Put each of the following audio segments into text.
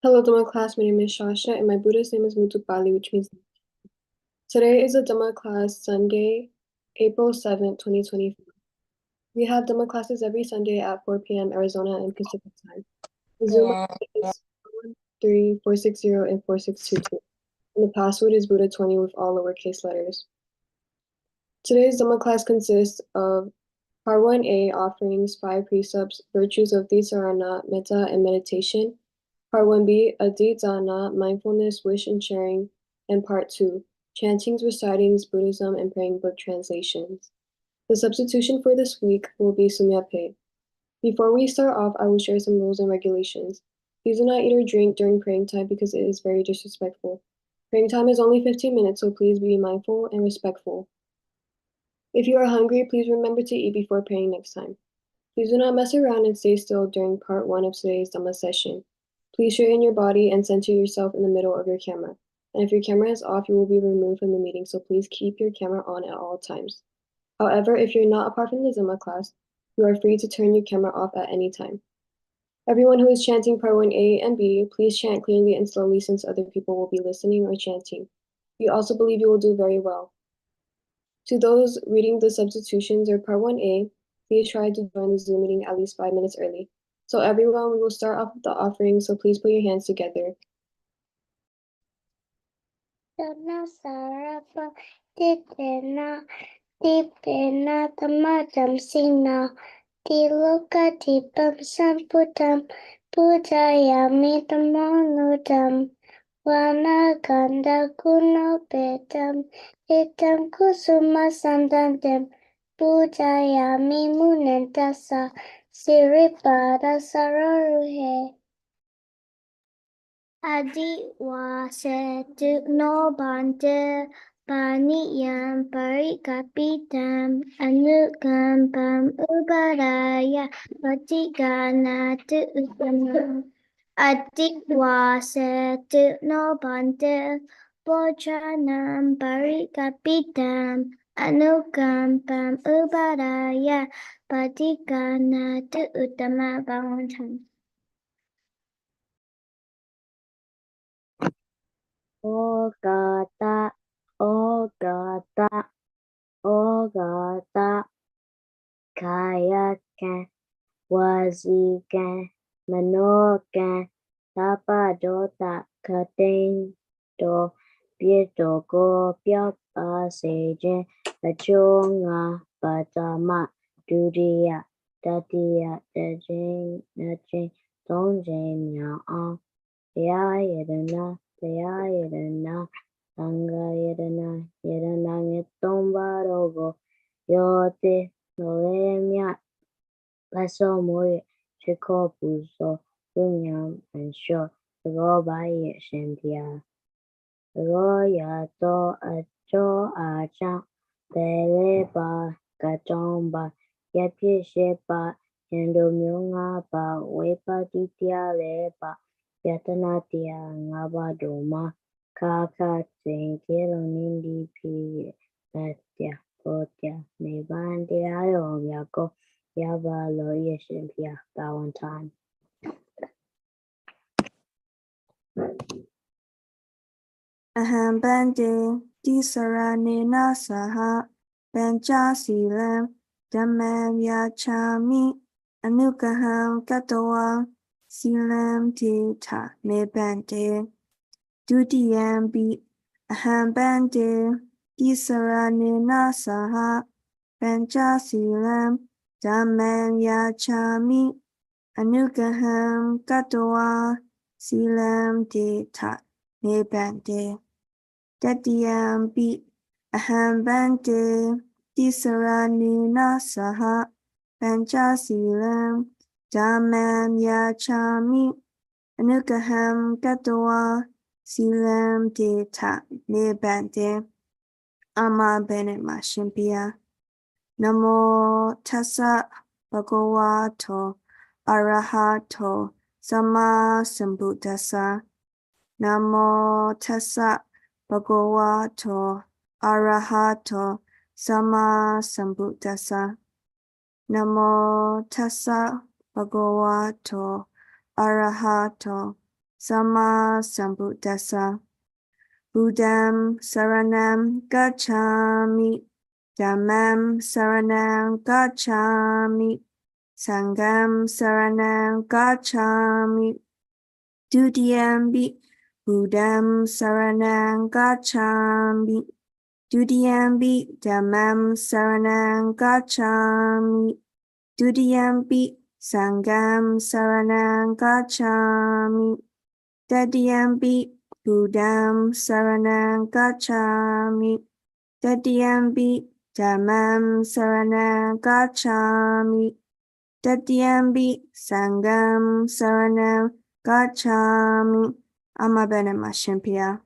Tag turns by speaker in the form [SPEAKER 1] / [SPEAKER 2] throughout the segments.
[SPEAKER 1] Hello, Dhamma class. My name is Shasha, and my Buddhist name is Mutupali, which means today is a Dhamma class, Sunday, April 7th, 2024. We have Dhamma classes every Sunday at 4 p.m. Arizona and Pacific time. The Zoom is 413-460 and 4622. And the password is Buddha20 with all lowercase letters. Today's Dhamma class consists of Part 1A, offerings, 5 precepts, virtues of Tisarana, metta, and meditation. Part 1B, Aditana, mindfulness, wish, and sharing. And Part 2, chantings, recitings, Buddhism, and praying book translations. The substitution for this week will be Sumyape. Before we start off, I will share some rules and regulations. Please do not eat or drink during praying time because it is very disrespectful. Praying time is only 15 minutes, so please be mindful and respectful. If you are hungry, please remember to eat before praying next time. Please do not mess around and stay still during part 1 of today's Dhamma session. Please straighten your body and center yourself in the middle of your camera. And if your camera is off, you will be removed from the meeting, so please keep your camera on at all times. However, if you're not a part from the Dhamma class, you are free to turn your camera off at any time. Everyone who is chanting part 1A and B, please chant clearly and slowly since other people will be listening or chanting. We also believe you will do very well. To those reading the substitutions or part 1A, please try to join the Zoom meeting at least 5 minutes early. So everyone, we will start off with the offering, so please put your hands together.
[SPEAKER 2] Dana sarapa ditena dipena tamadam sina diloka dipam samputam budayami tamonudam wana ganda kuno bedam itam kusuma sandandam budayami munentasa siripada sararuhe. Adi wase tu no bante paniyam parikapitam anukam pam ubaraya patigana tu utama. Adi wase tu no bante bojanam parikapitam anukam pam ubaraya patigana tu utama. Valentine.
[SPEAKER 3] Ogata, ogata, ogata, kayakan, wazikan, manokan, tapadota, katendo, pietoko, piapa, sejen, pachonga, patama, duriya, tatiya, tajin, najin, tongjin, yaan, yayadana, Yadana, Anga Yadana, Yadana Tombarogo, Yote, Nolemia, Paso Moy, Chico Puso, Punyam, and Short, the go by Shantia. The Roya to a cho a cha, Peleba, Katomba, Yapi Shepa, Yandomyunga, Ba, Wepa Titia Leba. Yatanatia Ngabadoma Kaka Telo Nindi P Natia Kotia Nebandi Ayo Yako Yaba Loyeshimpia Valentine.
[SPEAKER 4] Aham Bande Disarane Nasaha Banjasilam Damam Yachami Anukaham Katawa Silam Tita Me Bande Dudiyam Bi Aham Bande Disarane Nasaha Banjasilam Damam Yachami Anukaham Katawa Silam Tita Me Bande Dadiyam Bi Aham Bante Disarani Nasaha Panchasilam Dhammam Yachami Anukaham Katawa Silam Deta Me Bante Ama Bene Mashimpia Namo Tassa Bhagavato Arahato Sama Sambuddhassa Namo Tassa Bhagavato Arahato Sama Sambuddhassa. Namo Tassa Bhagavato Arahato Sama Sambuddhassa. Buddham Saranam Gacchami. Dhammam Saranam Gacchami. Sangam Saranam Gacchami. Dudiyambi Buddham Saranam Gacchami. Dudiyambi Dhammam Saranam Gacchami. Dudiyambi Sangam Saranam Gacchami. Dadiyambi Buddham Saranam Gacchami. Dadiyambi Dhammam Saranam Gacchami. Dadiyambi Sangam Saranam Gacchami. Amabene Mashimpia.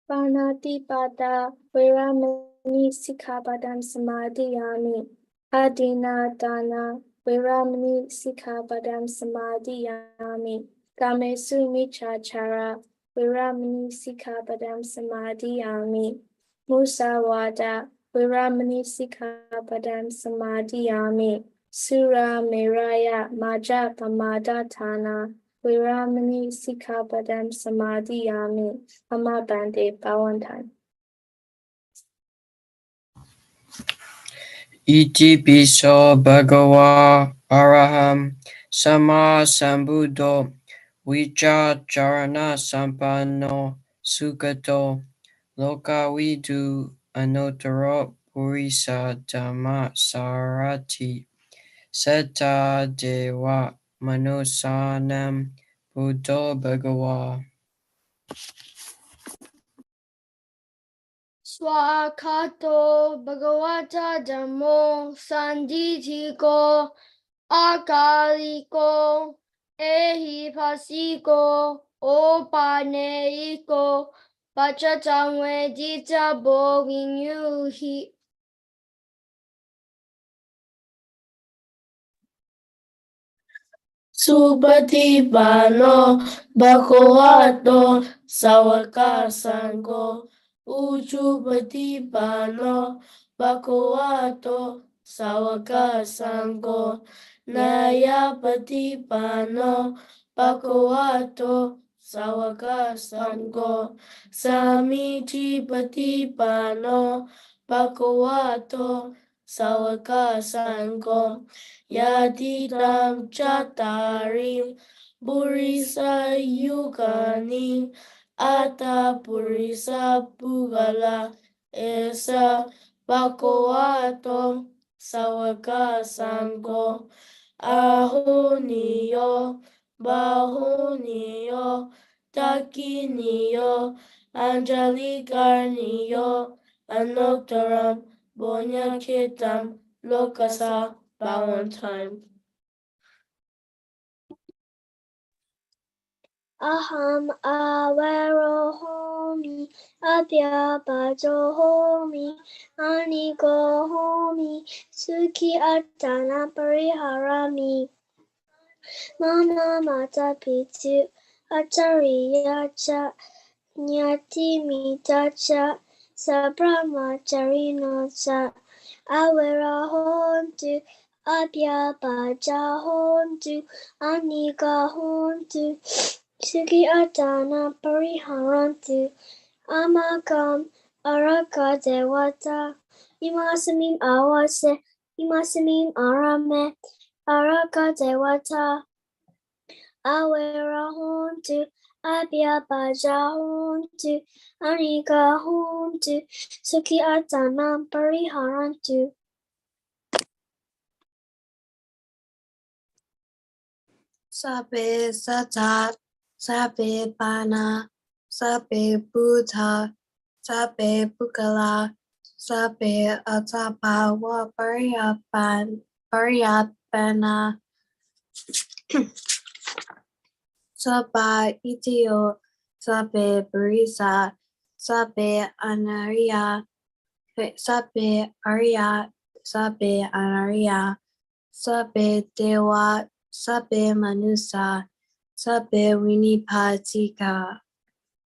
[SPEAKER 2] Panatipada Viramani Sikkhapadam Samadhiyami. Adina Dana Viramani Sikkhapadam Samadhiyami. Kamesu Michachara Viramani Sikkhapadam Samadhiyami. Musawada Viramani Sikkhapadam Samadhiyami. Sura Meraya Maja Pamadatana Viramani Sikkhapadam Samadhiyami. Amabande Bhawantan.
[SPEAKER 5] Iti piso bhagava araham sama sambuddho vichacharana sampanno sukato lokavidu anotaro purisa dhamma sarati seta deva manusanam buddho bhagava.
[SPEAKER 6] Swakato Bhagavata Dhammo Sanditiko Akaliko Ehipasiko Opaneiko Pachatamvedita Boginyuhi. Subhatipano Bhagavato Sawaka Sango Uchupatipano Bhagavato Sawaka Sango Nayapatipano Bhagavato Sawaka Sango Samitipatipano Bhagavato Sawaka Sango Yaditam Chatarim Burisa Yugani Ata Purisa Pugala Esa Bakoato Sawaka Sango Ahoniyo Bahoniyo Takiniyo Angelikarniyo Anoktaram Bonyakitam Lokasa Bhawantan.
[SPEAKER 2] Aham avarohomi adhyapajohomi anigohomi sukhi attana pariharami mama mata pitu acharya cha nyati mita cha sabrahmacharino cha averahontu abhyapajahontu anigahontu Suki Atana Pariharantu Amakam Araka Dewata Imasamim Awase Imasamim Arame Araka Dewata Awerahuntu Abhyabajahuntu Anigahuntu Suki Atana Pariharantu
[SPEAKER 1] Sabe Satat, Sabe Bana, Sabe Buddha, Sabe Bukala, Sabe Atapa wa Paryapana, Saba Itio, Sabe Burisa, Sabe Anaria, Sabe Arya, Sabe Anaria, Sabe Dewa, Sabe Manusa, Sabe Winipatika,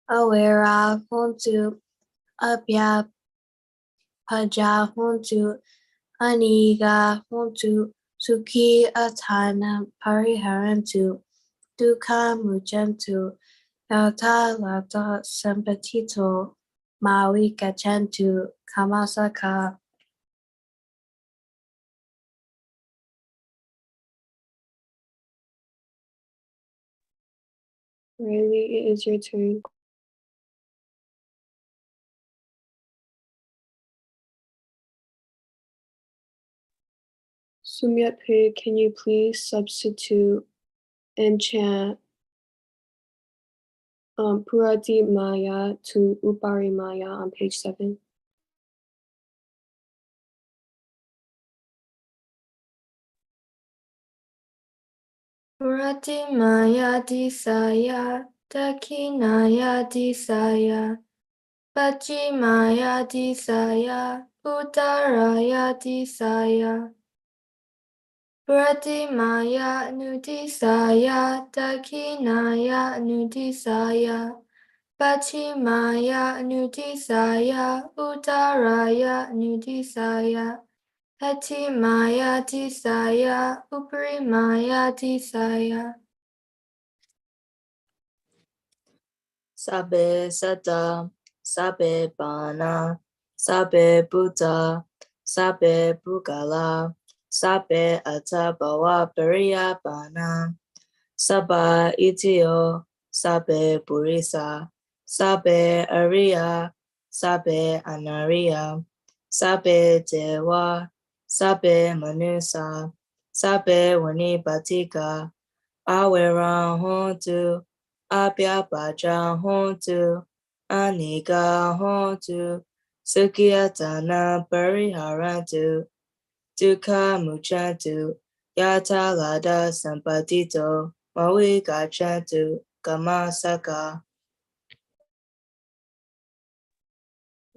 [SPEAKER 1] Awera Hontu, Abya Paja Hontu, Aniga Hontu,
[SPEAKER 3] Sukhi atana pariharantu. Dukha mujantu. Yata lata sampatito. Maui gachantu. Kamasaka.
[SPEAKER 1] Riley, it is your turn. Sumyatpir, can you please substitute and chant Purati Maya to Upari Maya on page 7?
[SPEAKER 6] Purati Maya Disaya, Dakinaya Disaya, Pachimaya Disaya, Uttaraya Disaya. Purati Maya Nudisaya, Dakinaya Nudisaya, Pachimaya Nudisaya, Uttaraya Nudisaya, Maya Disaya, Upri Maya Disaya.
[SPEAKER 7] Sabe Sata, Sabe Bana, Sabe Buddha, Sabe Bugala, Sabe Atabawa Bariya Bana, Saba Itio, Sabe Burisa, Sabe Aria, Sabe Anaria, Sabe Dewa, Sabe Manusa, Sabe Wani Batika, Awera Hontu, Abya Baja Hontu, Anika Hontu, Sukiatana Pariharantu, Dukkha Muchantu, Yata Lada Sampatito, Maui Gachantu, Kamasaka.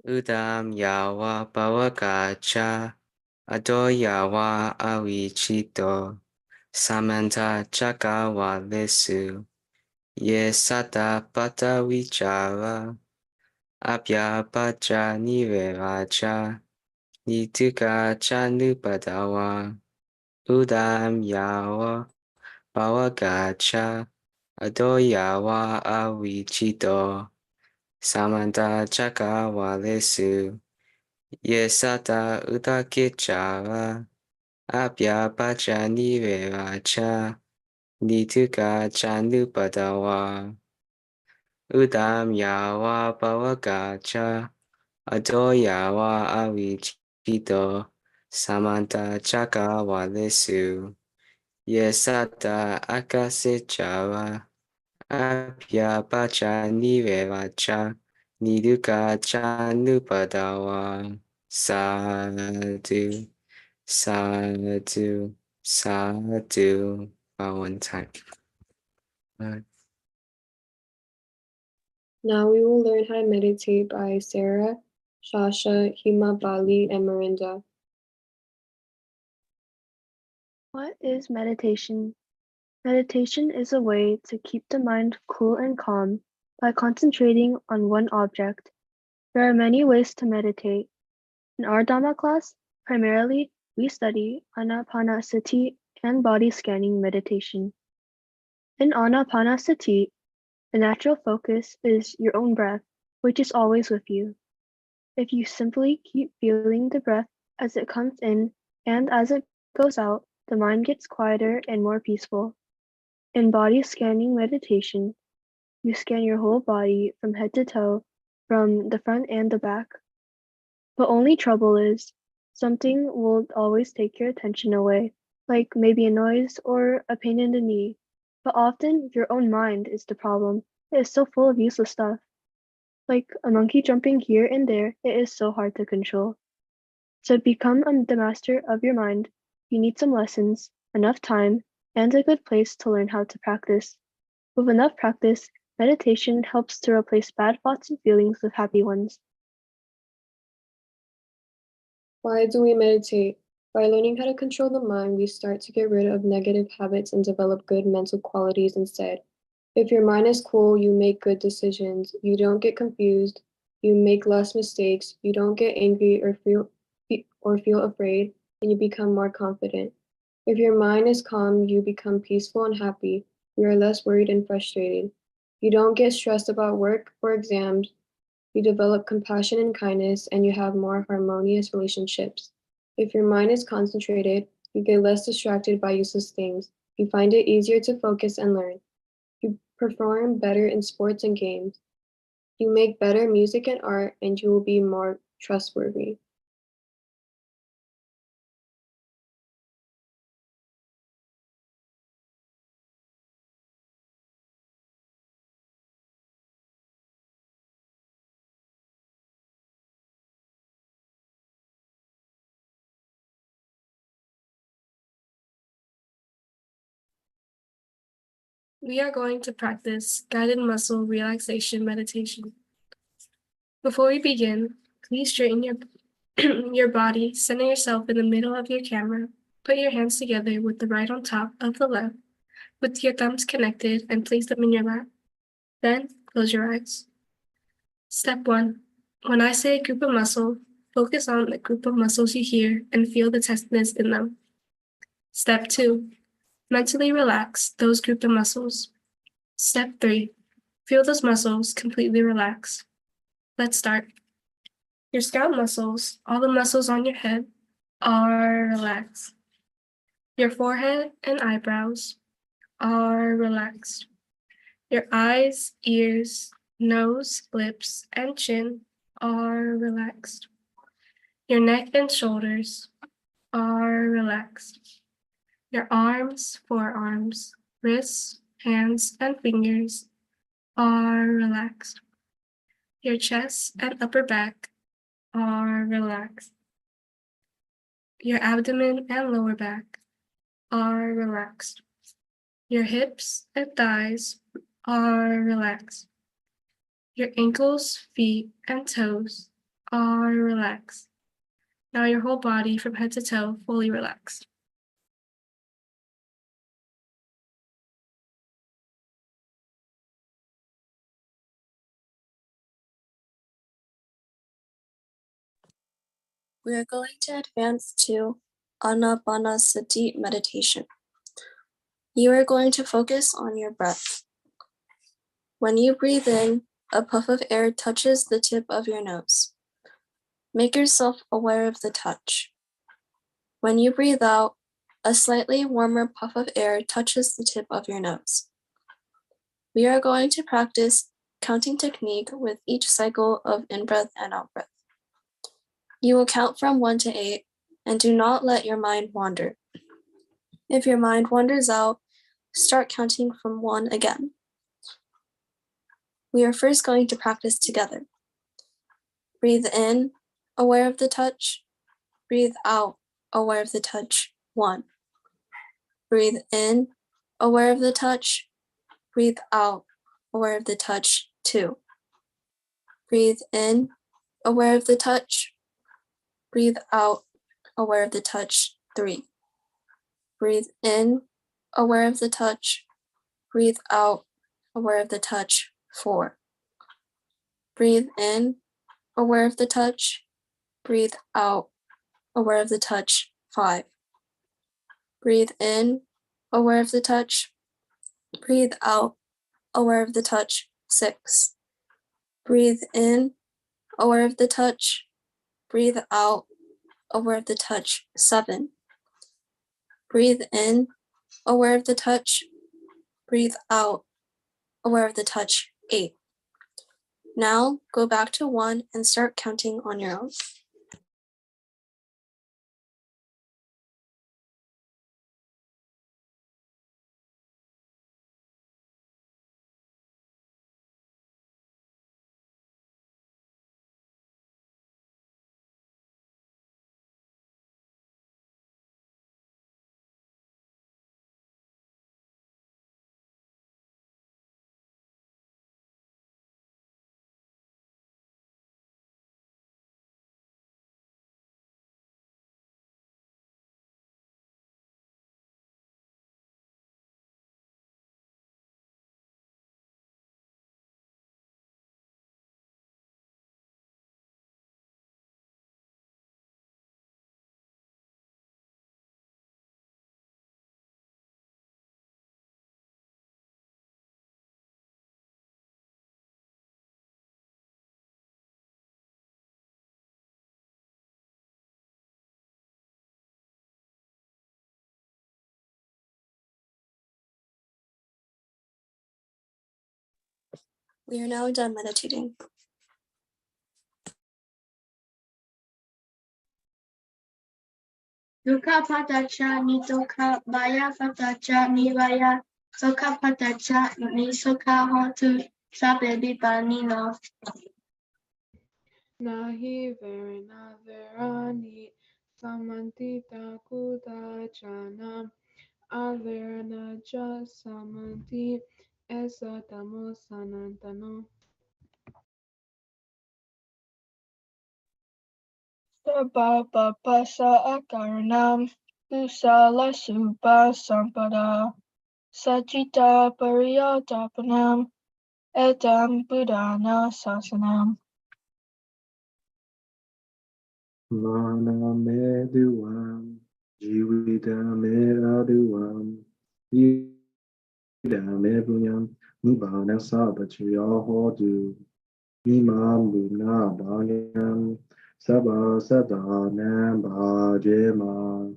[SPEAKER 5] Udam yawa pawakacha, ado yawa awichito, samanta chakawa lesu, ye sata pata vichara, apya pacha niveracha, nituka chanupadawa, udam yawa pawakacha, ado yawa awichito, samanta chakawa lesu, ye sata utakichara, apya pacha niveracha, nituka chanupadawa, udam yawa pawagacha, ado yawa avichito, samanta chakawa lesu, ye sata akasichara, apya pacha niveracha, nituka chanupadawa. Sadhu, sadhu, sadhu. One time.
[SPEAKER 1] Now we will learn how to meditate by Sarah, Shasha, Hima, Bali, and Mirinda.
[SPEAKER 8] What is meditation? Meditation is a way to keep the mind cool and calm by concentrating on one object. There are many ways to meditate. In our Dhamma class, primarily, we study Anapanasati and body scanning meditation. In Anapanasati, the natural focus is your own breath, which is always with you. If you simply keep feeling the breath as it comes in and as it goes out, the mind gets quieter and more peaceful. In body scanning meditation, you scan your whole body from head to toe, from the front and the back. The only trouble is, something will always take your attention away, like maybe a noise or a pain in the knee. But often, your own mind is the problem. It is so full of useless stuff. Like a monkey jumping here and there, it is so hard to control. To become the master of your mind, you need some lessons, enough time, and a good place to learn how to practice. With enough practice, meditation helps to replace bad thoughts and feelings with happy ones.
[SPEAKER 1] Why do we meditate? By learning how to control the mind, we start to get rid of negative habits and develop good mental qualities instead. If your mind is cool, you make good decisions, you don't get confused, you make less mistakes, you don't get angry or feel afraid, and you become more confident. If your mind is calm, you become peaceful and happy. You are less worried and frustrated. You don't get stressed about work or exams. You develop compassion and kindness, and you have more harmonious relationships. If your mind is concentrated, you get less distracted by useless things. You find it easier to focus and learn. You perform better in sports and games. You make better music and art, and you will be more trustworthy.
[SPEAKER 9] We are going to practice guided muscle relaxation meditation. Before we begin, please straighten your body, center yourself in the middle of your camera. Put your hands together with the right on top of the left, with your thumbs connected, and place them in your lap. Then close your eyes. Step 1. When I say a group of muscle, focus on the group of muscles you hear and feel the tenseness in them. Step 2. Mentally relax those group of muscles. Step 3. Feel those muscles completely relax. Let's start. Your scalp muscles, all the muscles on your head, are relaxed. Your forehead and eyebrows are relaxed. Your eyes, ears, nose, lips, and chin are relaxed. Your neck and shoulders are relaxed. Your arms, forearms, wrists, hands, and fingers are relaxed. Your chest and upper back are relaxed. Your abdomen and lower back are relaxed. Your hips and thighs are relaxed. Your ankles, feet, and toes are relaxed. Now your whole body from head to toe fully relaxed.
[SPEAKER 10] We are going to advance to Anapanasati meditation. You are going to focus on your breath. When you breathe in, a puff of air touches the tip of your nose. Make yourself aware of the touch. When you breathe out, a slightly warmer puff of air touches the tip of your nose. We are going to practice counting technique with each cycle of in-breath and out-breath. You will count from 1 to 8 and do not let your mind wander. If your mind wanders out, start counting from 1 again. We are first going to practice together. Breathe in, aware of the touch. Breathe out, aware of the touch. 1. Breathe in, aware of the touch. Breathe out, aware of the touch. 2. Breathe in, aware of the touch. Breathe out, aware of the touch. 3. Breathe in, aware of the touch. Breathe out, aware of the touch. 4. Breathe in, aware of the touch. Breathe out, aware of the touch. 5. Breathe in, aware of the touch. Breathe out, aware of the touch. 6. Breathe in, aware of the touch. Breathe out, aware of the touch. 7. Breathe in, aware of the touch. Breathe out, aware of the touch. 8. Now go back to 1 and start counting on your own. We are now done meditating.
[SPEAKER 6] Dukkha patacha ni dukkha, vaya patacha ni vaya, sukha patacha ni sukha hontu, sabe bipanino.
[SPEAKER 11] Nahi verna verani samantita kudachanam averna ja samanti esa tamo sanantano.
[SPEAKER 6] Sabapapasa akaranam, kusala supa sampada, sajita pariyotapanam, etam buddhana sasanam.
[SPEAKER 12] Mana me duam, jivita me aduam, vida me bunyam, nibbana sabachiya hodu, imam buna banyam, sabha sadanam bhajema,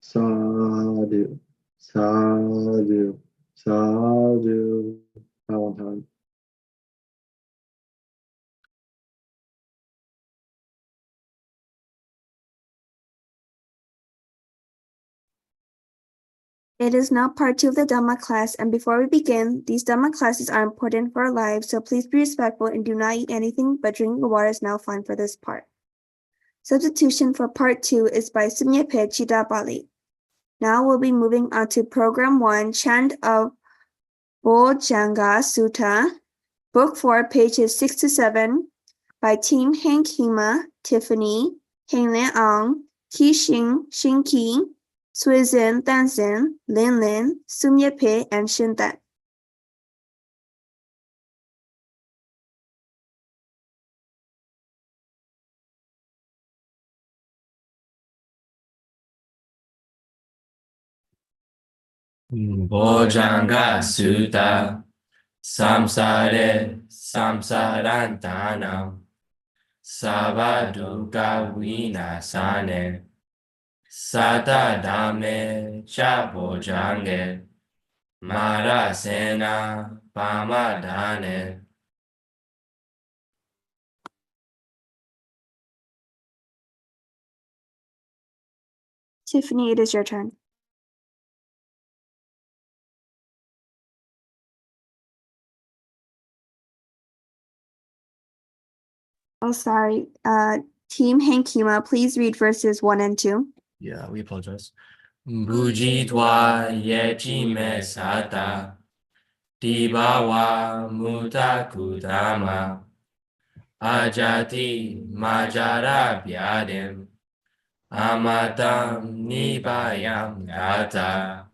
[SPEAKER 12] sadhu, sadhu, sadhu. One time.
[SPEAKER 4] It is now part 2 of the Dhamma class, and before we begin, these Dhamma classes are important for our lives, so please be respectful and do not eat anything, but drinking water is now fine for this part. Substitution for part 2 is by Sumyape Chida Bali. Now we'll be moving on to program 1, chant of Bojjhanga Sutta, book 4, pages 6 to 7, by Team Hank Hema, Tiffany, Heng Ang, Ki Xing, Xing Qi, Suizhen, Danzhen, Lin Lin, Sumyape, and Shindan.
[SPEAKER 13] Bojjhanga Sutta Samsare Samsarantanam Savaduka Vinasane Sata Dame Cha Bojjhange Marasena Pamadane.
[SPEAKER 4] Tiffany, it is your turn. Oh, sorry. Team Hankima, please read verses 1 and 2.
[SPEAKER 13] Yeah, we apologize. Bujitwa Yechime Sata Dibawa Mutakutama Ajati Majara Byadim Amatam Nibayam Gata.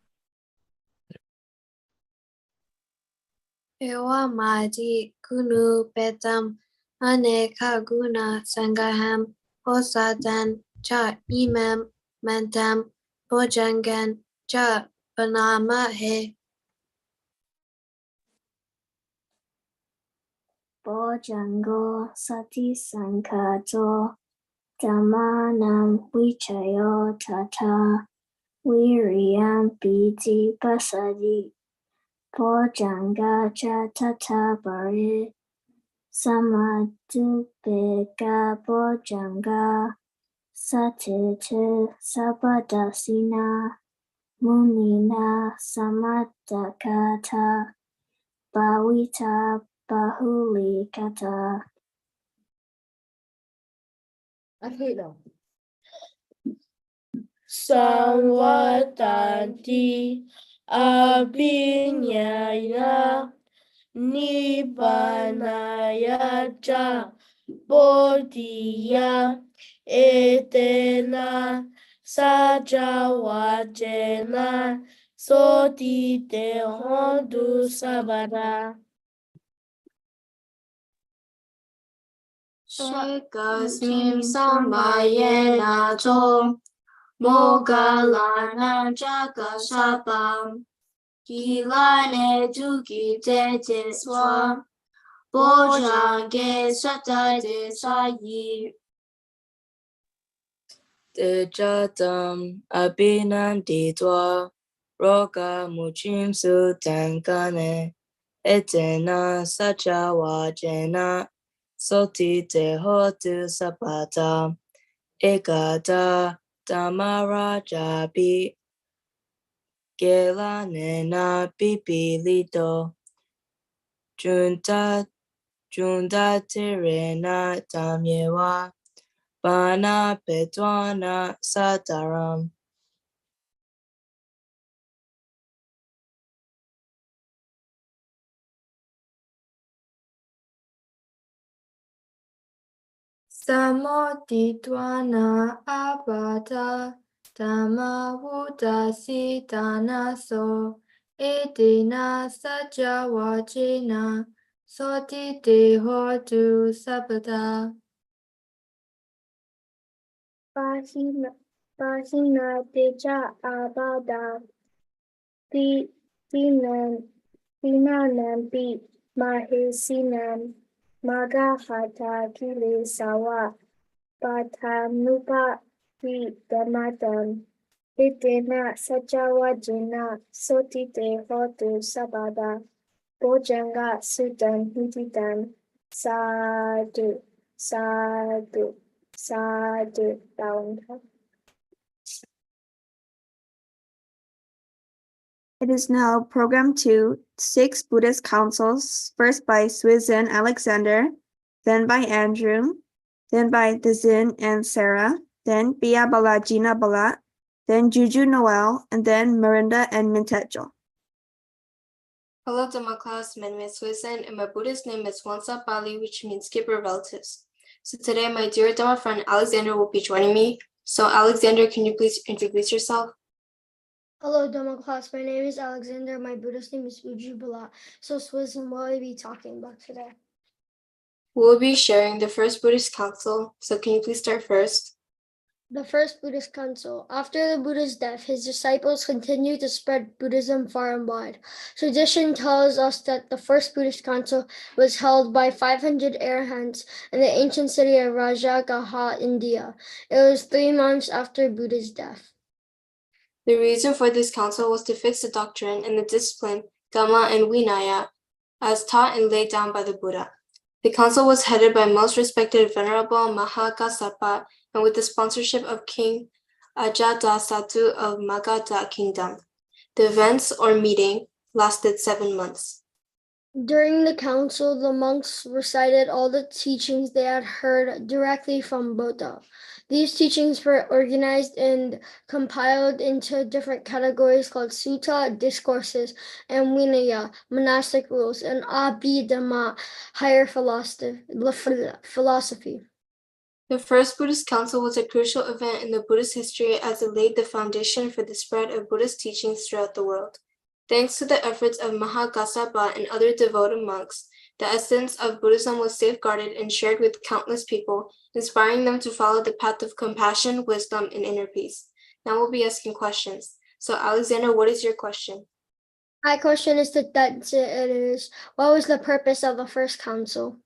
[SPEAKER 3] Ewa Madi Kunu Petam Aneka Guna Sangaham Osadan Cha Imam Mantam Bojangan Cha Panama He.
[SPEAKER 2] Bojjhango Sati Sankato Dhammanam Vichayo Tata Viriyam Piti Pasadi Bojjhanga Cha Tata Pare Samadupeka Bojjhanga Satete Sabadasina Munina Samadakata Bhavita Bahulikata.
[SPEAKER 6] Samvatanti abhinyaya nibbanaya cha bodhiya etena sajawachena sotite hondu sabara.
[SPEAKER 7] Shekasmim samayena to Mogalana Jakashapam Kilane Tukite Swa Bojjhange Satate Sayi Tejatam Abhinanditwa Roka Muchim Sutankane Etena sajawa jena soti te hotu sapata ekata tamaraja bi gela nena pipilito junta terena tamyewa bana petwana sataram.
[SPEAKER 3] Samotitwana abata tamavudasi tanaso edena sajawajena soti te hotu sabata.
[SPEAKER 2] Bahina teja abada Dinanampi Mahesinan Magahata Kile Sawa Patanupa Damadan Itena Sajawajena Sotite Hotu Sabada Bojanga Sudan Hititan Sadu Sadu Sadu Down.
[SPEAKER 4] It is now Program 2, 6 Buddhist Councils, first by Suizhen Alexander, then by Andrew, then by Dezin and Sarah, then Bia Bala Gina Bala, then Juju Noel, and then Mirinda and Mintejo.
[SPEAKER 10] Hello Dhamma class, my name is Suizhen and my Buddhist name is Wansa Pali, which means keeper relatives. So today my dear Dhamma friend Alexander will be joining me. So Alexander, can you please introduce yourself?
[SPEAKER 14] Hello, Dhamma class. My name is Alexander. My Buddhist name is Uju Bala. So, Swizzen, what will I be talking about today?
[SPEAKER 10] We'll be sharing the first Buddhist council. So can you please start first?
[SPEAKER 14] The first Buddhist council. After the Buddha's death, his disciples continued to spread Buddhism far and wide. Tradition tells us that the first Buddhist council was held by 500 arahants in the ancient city of Rajagaha, India. It was 3 months after Buddha's death.
[SPEAKER 10] The reason for this council was to fix the doctrine and the discipline, Dhamma and Vinaya, as taught and laid down by the Buddha. The council was headed by most respected Venerable Mahakassapa and with the sponsorship of King Ajatasattu of Magadha Kingdom. The events or meeting lasted 7 months.
[SPEAKER 14] During the council, the monks recited all the teachings they had heard directly from Buddha. These teachings were organized and compiled into different categories called sutta, discourses, and vinaya, monastic rules, and abhidhamma, higher philosophy.
[SPEAKER 10] The first Buddhist council was a crucial event in the Buddhist history as it laid the foundation for the spread of Buddhist teachings throughout the world. Thanks to the efforts of Mahakassapa and other devoted monks, the essence of Buddhism was safeguarded and shared with countless people, inspiring them to follow the path of compassion, wisdom, and inner peace. Now we'll be asking questions. So Alexander, what is your question?
[SPEAKER 14] My question is what was the purpose of the first council?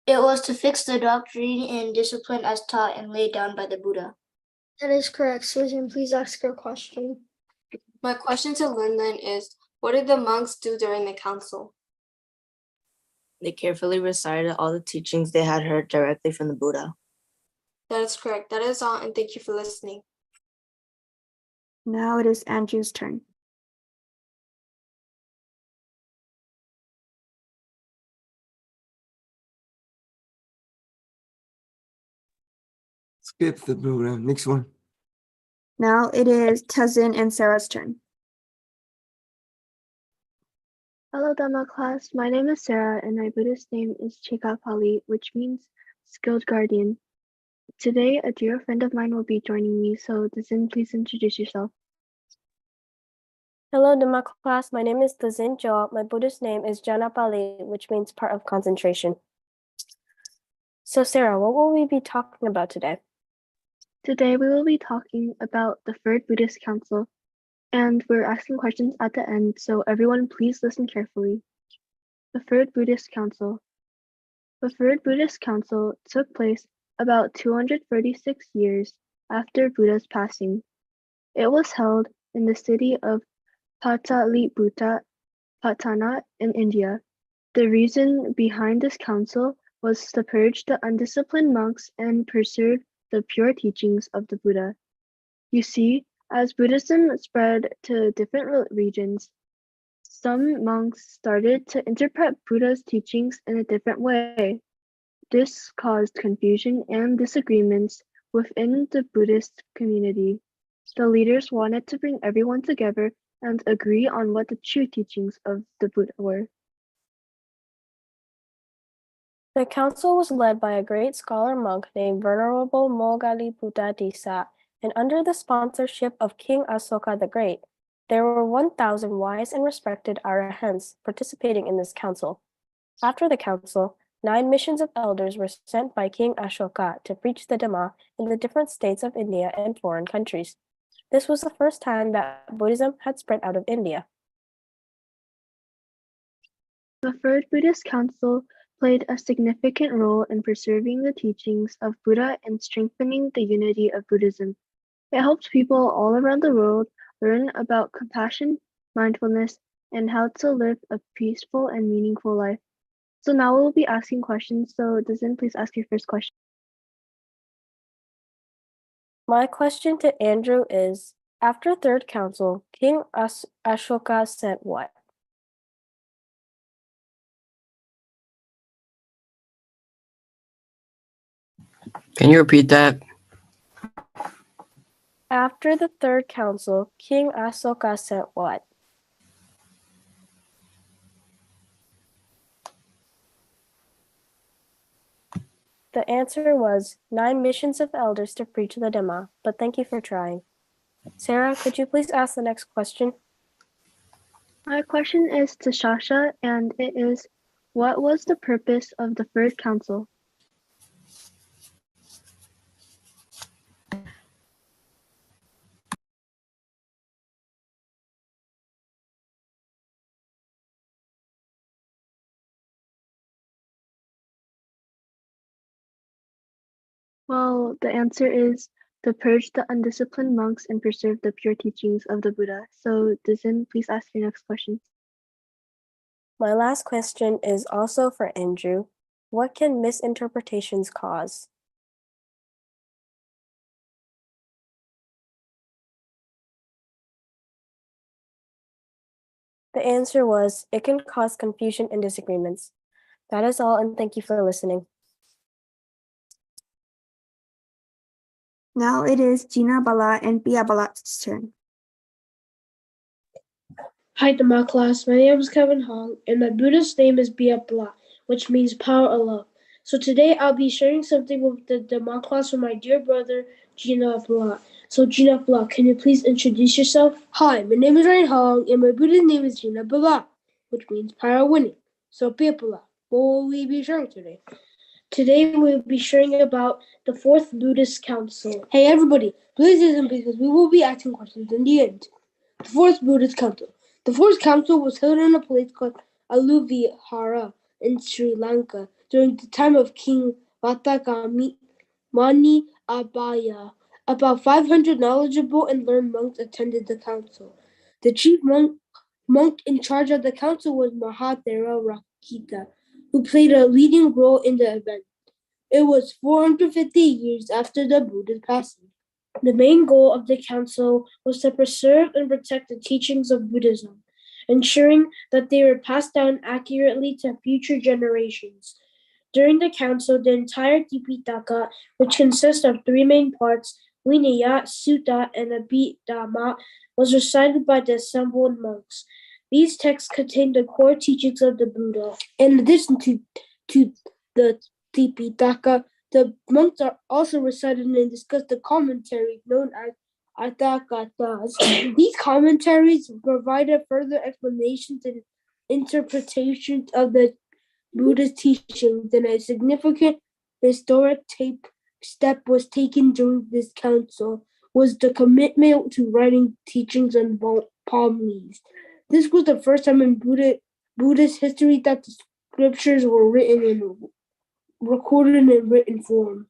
[SPEAKER 2] It was to fix the doctrine and discipline as taught and laid down by the Buddha.
[SPEAKER 14] That is correct. Susan, please ask your question.
[SPEAKER 10] My question to Lin Lin is, what did the monks do during the council?
[SPEAKER 7] They carefully recited all the teachings they had heard directly from the Buddha.
[SPEAKER 10] That is correct. That is all, and thank you for listening.
[SPEAKER 4] Now it is Andrew's turn.
[SPEAKER 12] Skip the Buddha. Next one.
[SPEAKER 4] Now it is Tazin and Sarah's turn.
[SPEAKER 8] Hello, Dhamma class. My name is Sarah, and my Buddhist name is Chikapali, which means skilled guardian. Today, a dear friend of mine will be joining me, so Dazin, please introduce yourself.
[SPEAKER 15] Hello, Dhamma class. My name is Dazin Jo. My Buddhist name is Janapali, which means part of concentration. So, Sarah, what will we be talking about today?
[SPEAKER 8] Today, we will be talking about the Third Buddhist Council, and we're asking questions at the end, so everyone please listen carefully. The Third Buddhist Council. The Third Buddhist Council took place about 236 years after Buddha's passing. It was held in the city of Pataliputta Patna in India. The reason behind this council was to purge the undisciplined monks and preserve the pure teachings of the Buddha. You see, as Buddhism spread to different regions, some monks started to interpret Buddha's teachings in a different way. This caused confusion and disagreements within the Buddhist community. The leaders wanted to bring everyone together and agree on what the true teachings of the Buddha were.
[SPEAKER 15] The council was led by a great scholar monk named Venerable Mogali Buddhadisa, and under the sponsorship of King Asoka the Great, there were 1,000 wise and respected arahants participating in this council. After the council, 9 missions of elders were sent by King Ashoka to preach the Dhamma in the different states of India and foreign countries. This was the first time that Buddhism had spread out of India.
[SPEAKER 8] The Third Buddhist Council played a significant role in preserving the teachings of Buddha and strengthening the unity of Buddhism. It helped people all around the world learn about compassion, mindfulness, and how to live a peaceful and meaningful life. So now we'll be asking questions. So Dazin, please ask your first question.
[SPEAKER 15] My question to Andrew is, after Third Council, King Ashoka sent what?
[SPEAKER 16] Can you repeat that?
[SPEAKER 15] After the Third Council, King Asoka sent what? The answer was 9 missions of elders to preach the Dhamma, but thank you for trying. Sarah, could you please ask the next question?
[SPEAKER 8] My question is to Shasha, and it is, what was the purpose of the Third Council? Well, the answer is to purge the undisciplined monks and preserve the pure teachings of the Buddha. So, Dazin, please ask your next question.
[SPEAKER 15] My last question is also for Andrew. What can misinterpretations cause? The answer was, it can cause confusion and disagreements. That is all, and thank you for listening.
[SPEAKER 4] Now it is Gina Bala and Pia Bala's turn.
[SPEAKER 17] Hi, Dhamma class. My name is Kevin Hong, and my Buddhist name is Bia Bla, which means power of love. So today I'll be sharing something with the Dhamma class from my dear brother, Gina Bla. So Gina Bla, can you please introduce yourself? Hi, my name is Ryan Hong, and my Buddhist name is Gina Bla, which means power of winning. So Bia Bla, what will we be sharing today? Today we'll be sharing about the Fourth Buddhist Council. Hey everybody, please listen because we will be asking questions in the end. The Fourth Buddhist Council. The Fourth Council was held in a place called Aluvihara in Sri Lanka during the time of King Vattagami Mani Abhaya. About 500 knowledgeable and learned monks attended the council. The chief monk in charge of the council was Mahathera Rakita, who played a leading role in the event. It was 450 years after the Buddha's passing. The main goal of the council was to preserve and protect the teachings of Buddhism, ensuring that they were passed down accurately to future generations. During the council, the entire Tipitaka, which consists of 3 main parts, Vinaya, Sutta, and Abhidhamma, was recited by the assembled monks. These texts contain the core teachings of the Buddha. In addition to the Tipitaka, the monks are also recited and discussed the commentaries known as Atthakathas. These commentaries provided further explanations and interpretations of the Buddha's teachings, and a significant historic step was taken during this council was the commitment to writing teachings on palm leaves. This was the first time in Buddhist history that the scriptures were recorded in written form.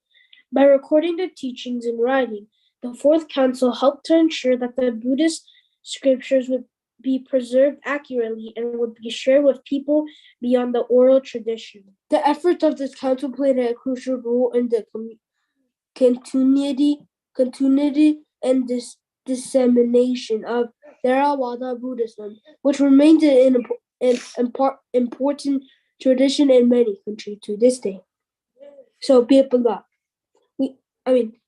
[SPEAKER 17] By recording the teachings in writing, the Fourth Council helped to ensure that the Buddhist scriptures would be preserved accurately and would be shared with people beyond the oral tradition. The efforts of this council played a crucial role in the continuity and dissemination of Theravada Buddhism, which remains an important tradition in many countries to this day. So, Bipala,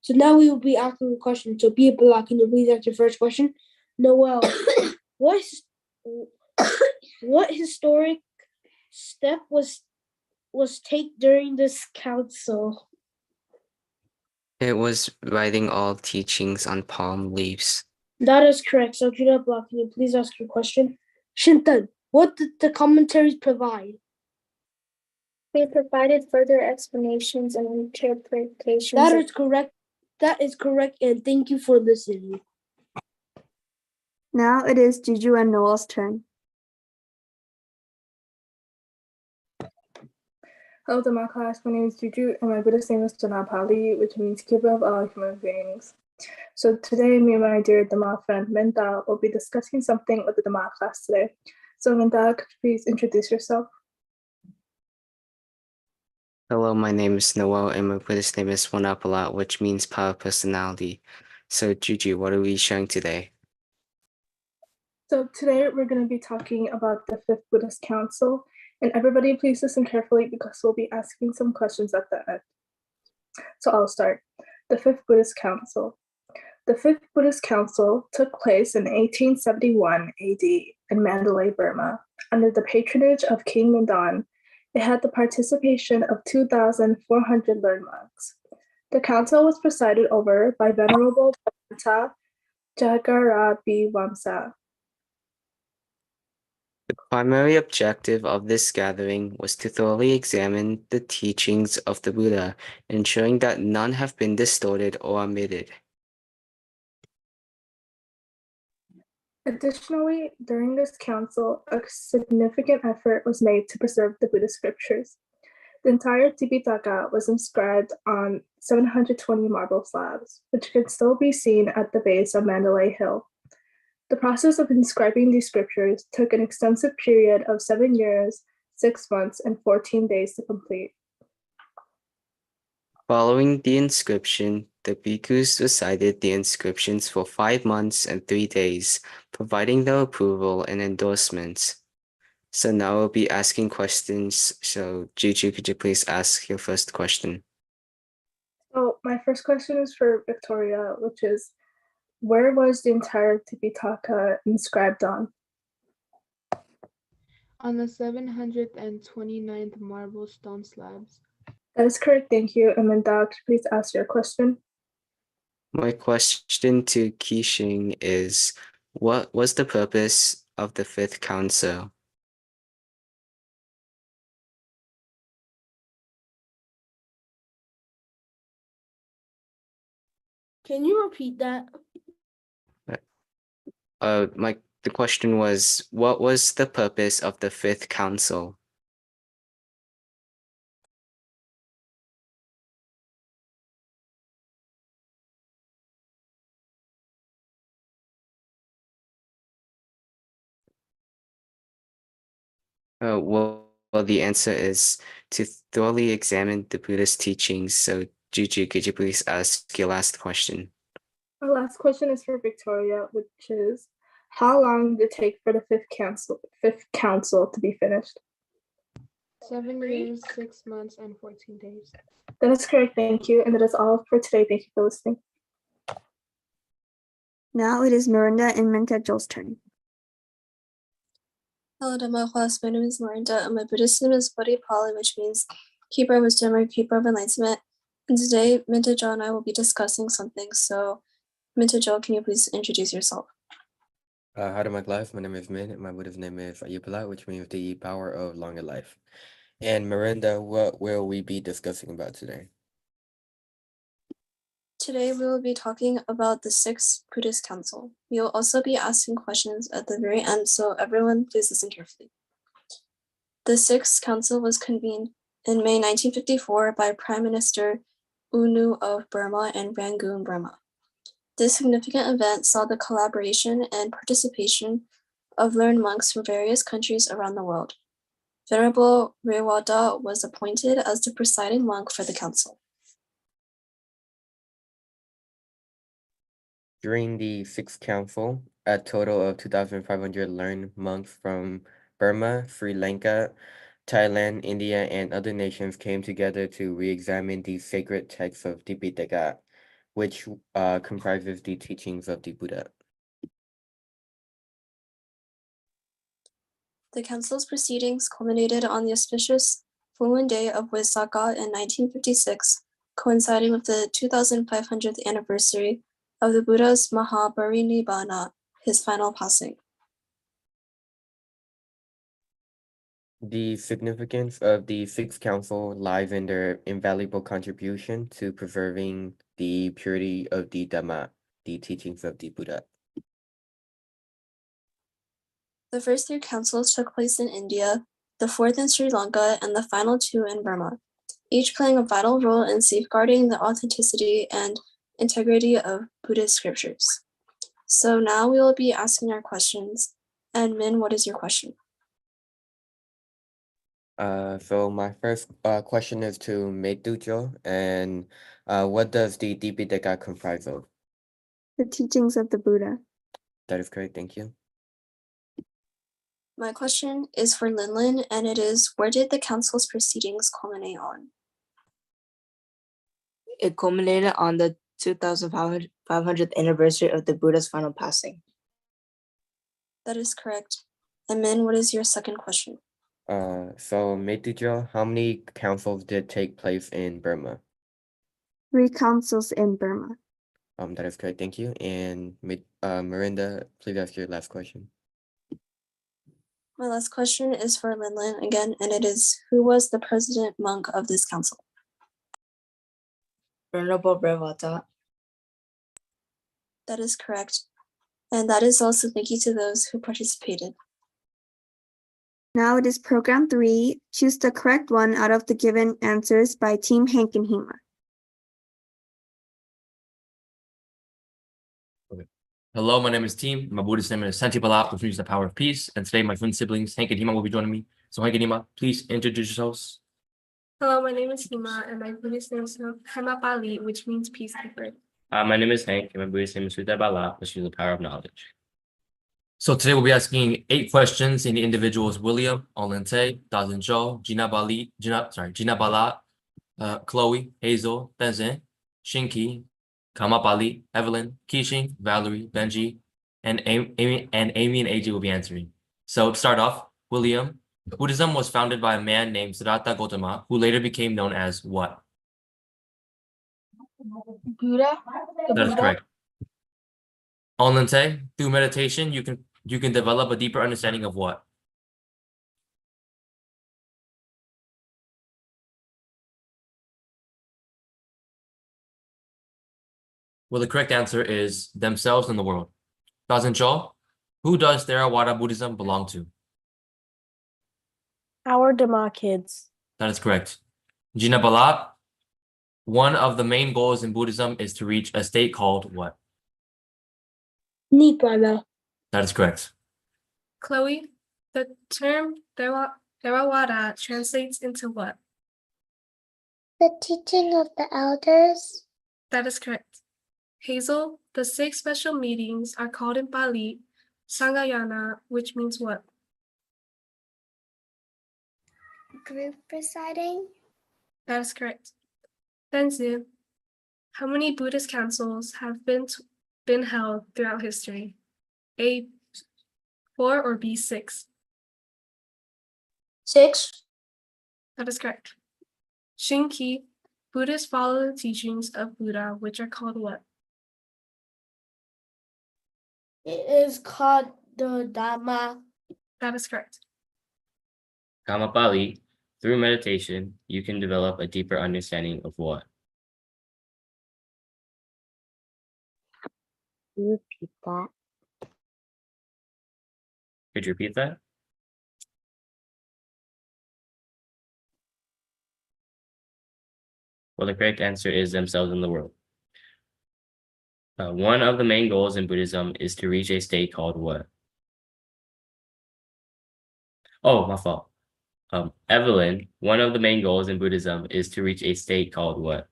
[SPEAKER 17] so now we will be asking a question. So, Bipala, can you please ask your first question? Noel, what historic step was taken during this council?
[SPEAKER 5] It was writing all teachings on palm leaves.
[SPEAKER 17] That is correct. So, Judah Block, can you please ask your question? Shintan, what did the commentaries provide?
[SPEAKER 2] They provided further explanations and interpretations.
[SPEAKER 17] That is correct. That is correct, and thank you for listening.
[SPEAKER 4] Now it is Juju and Noel's turn.
[SPEAKER 3] Hello, Dhamma class. My name is Juju, and my Buddhist name is Pali, which means keeper of all human beings. So today, me and my dear Dhamma friend Minta will be discussing something with the Dhamma class today. So Minta, could you please introduce yourself?
[SPEAKER 5] Hello, my name is Noel, and my Buddhist name is Wanapala, which means power personality. So, Juju, what are we sharing today?
[SPEAKER 3] So today we're going to be talking about the Fifth Buddhist Council, and everybody please listen carefully because we'll be asking some questions at the end. So I'll start. The Fifth Buddhist Council. The Fifth Buddhist Council took place in 1871 AD in Mandalay, Burma, under the patronage of King Mindon. It had the participation of 2,400 learned monks. The council was presided over by Venerable Bhanta Jagarabhiwamsa.
[SPEAKER 5] The primary objective of this gathering was to thoroughly examine the teachings of the Buddha, ensuring that none have been distorted or omitted.
[SPEAKER 3] Additionally, during this council, a significant effort was made to preserve the Buddhist scriptures. The entire Tipitaka was inscribed on 720 marble slabs, which could still be seen at the base of Mandalay Hill. The process of inscribing these scriptures took an extensive period of 7 years, 6 months, and 14 days to complete.
[SPEAKER 5] Following the inscription, the bhikkhus recited the inscriptions for 5 months and 3 days, providing their approval and endorsements. So now we'll be asking questions. So Juju, could you please ask your first question?
[SPEAKER 3] So my first question is for Victoria, which is, where was the entire Tipitaka inscribed on?
[SPEAKER 11] On the 729th marble stone slabs.
[SPEAKER 3] That is correct, thank you. And then Doc, please ask your question.
[SPEAKER 5] My question to Qixing is, what was the purpose of the Fifth Council?
[SPEAKER 17] Can you repeat that?
[SPEAKER 5] The question was, what was the purpose of the Fifth Council? Well, the answer is to thoroughly examine the Buddhist teachings. So, Juju, could you please ask your last question?
[SPEAKER 3] Our last question is for Victoria, which is, how long did it take for the Fifth Council to be finished?
[SPEAKER 11] 7 years, 6 months, and 14 days.
[SPEAKER 3] That is correct, thank you. And that is all for today. Thank you for listening.
[SPEAKER 4] Now it is Miranda and Minta Joel's turn.
[SPEAKER 10] Hello, Dhamma class. My name is Miranda, and my Buddhist name is Pali, which means keeper of wisdom or keeper of enlightenment. And today, Minta Jo and I will be discussing something. So, Minta Jo, can you please introduce yourself?
[SPEAKER 18] Hi, Dhamma class. My name is Min, and my Buddhist name is Ayupala, which means the power of longer life. And Miranda, what will we be discussing about today?
[SPEAKER 10] Today, we will be talking about the Sixth Buddhist Council. We will also be asking questions at the very end, so everyone please listen carefully. The Sixth Council was convened in May 1954 by Prime Minister U Nu of Burma in Rangoon, Burma. This significant event saw the collaboration and participation of learned monks from various countries around the world. Venerable Rewada was appointed as the presiding monk for the council.
[SPEAKER 18] During the Sixth Council, a total of 2,500 learned monks from Burma, Sri Lanka, Thailand, India, and other nations came together to re-examine the sacred texts of Tipitaka, which comprises the teachings of the Buddha.
[SPEAKER 10] The council's proceedings culminated on the auspicious full moon day of Vaisakha in 1956, coinciding with the 2500th anniversary of the Buddha's Mahaparinibbana, his final passing.
[SPEAKER 18] The significance of the Sixth Council lies in their invaluable contribution to preserving the purity of the Dhamma, the teachings of the Buddha.
[SPEAKER 10] The first 3 councils took place in India, the 4th in Sri Lanka, and the final 2 in Burma, each playing a vital role in safeguarding the authenticity and integrity of Buddhist scriptures. So now we will be asking our questions. And Min, what is your question?
[SPEAKER 18] So my first question is to Meitujo, and what does the Tipitaka comprise of?
[SPEAKER 4] The teachings of the Buddha.
[SPEAKER 18] That is correct, thank you.
[SPEAKER 10] My question is for Linlin, and it is, where did the council's proceedings culminate on?
[SPEAKER 7] It culminated on the 2500th anniversary of the Buddha's final passing.
[SPEAKER 10] That is correct. And Min, what is your second question?
[SPEAKER 18] So Meitujo, how many councils did take place in Burma?
[SPEAKER 4] 3 councils in Burma.
[SPEAKER 18] That is correct, thank you. And Miranda, please ask your last question.
[SPEAKER 10] My last question is for Linlin again, and it is, who was the president monk of this council?
[SPEAKER 7] Venerable Revata.
[SPEAKER 10] That is correct. And that is also thank you to those who participated.
[SPEAKER 4] Now it is program 3. Choose the correct one out of the given answers by Team Hank and Hema.
[SPEAKER 13] Hello, my name is Team. My Buddhist name is Santi Balap, which means the power of peace. And today my twin siblings, Hank and Hima, will be joining me. So Hank and Hima, please introduce yourselves.
[SPEAKER 9] Hello, my name is Hima, and my Buddhist name is Hemapali, which means peacekeeper.
[SPEAKER 13] My name is Hank, and my Buddhist name is Sutta Balap, which means the power of knowledge. So today we'll be asking 8 questions in the individuals William, Olente, Dazin Zhou, Gina Bala, Chloe, Hazel, Tenzin, Shinki, Kamapali, Evelyn, Keishin, Valerie, Benji, and Amy and AJ will be answering. So to start off, William, Buddhism was founded by a man named Siddhartha Gautama, who later became known as what?
[SPEAKER 6] Buddha.
[SPEAKER 13] That is correct. Olente, through meditation, you can develop a deeper understanding of what? Well, the correct answer is themselves and the world. Dazin Cho, who does Theravada Buddhism belong to?
[SPEAKER 15] Our Dhamma kids.
[SPEAKER 13] That is correct. Gina Balat, one of the main goals in Buddhism is to reach a state called what?
[SPEAKER 17] Nibbana.
[SPEAKER 13] That is correct.
[SPEAKER 9] Chloe, the term Theravada translates into what?
[SPEAKER 14] The teaching of the elders.
[SPEAKER 9] That is correct. Hazel, the 6 special meetings are called in Pali Sanghayana, which means what?
[SPEAKER 14] Group presiding.
[SPEAKER 9] That is correct. Tenzin, how many Buddhist councils have been held throughout history? A, 4 or B, 6?
[SPEAKER 2] 6.
[SPEAKER 9] That is correct. Shinki, Buddhists follow the teachings of Buddha, which are called what?
[SPEAKER 6] It is called the Dhamma.
[SPEAKER 9] That is correct.
[SPEAKER 13] Kamapali, through meditation, you can develop a deeper understanding of what?
[SPEAKER 8] Repeat that.
[SPEAKER 13] Could you repeat that? Well, the correct answer is themselves in the world. One of the main goals in Buddhism is to reach a state called what? Oh, my fault. Evelyn, one of the main goals in Buddhism is to reach a state called what?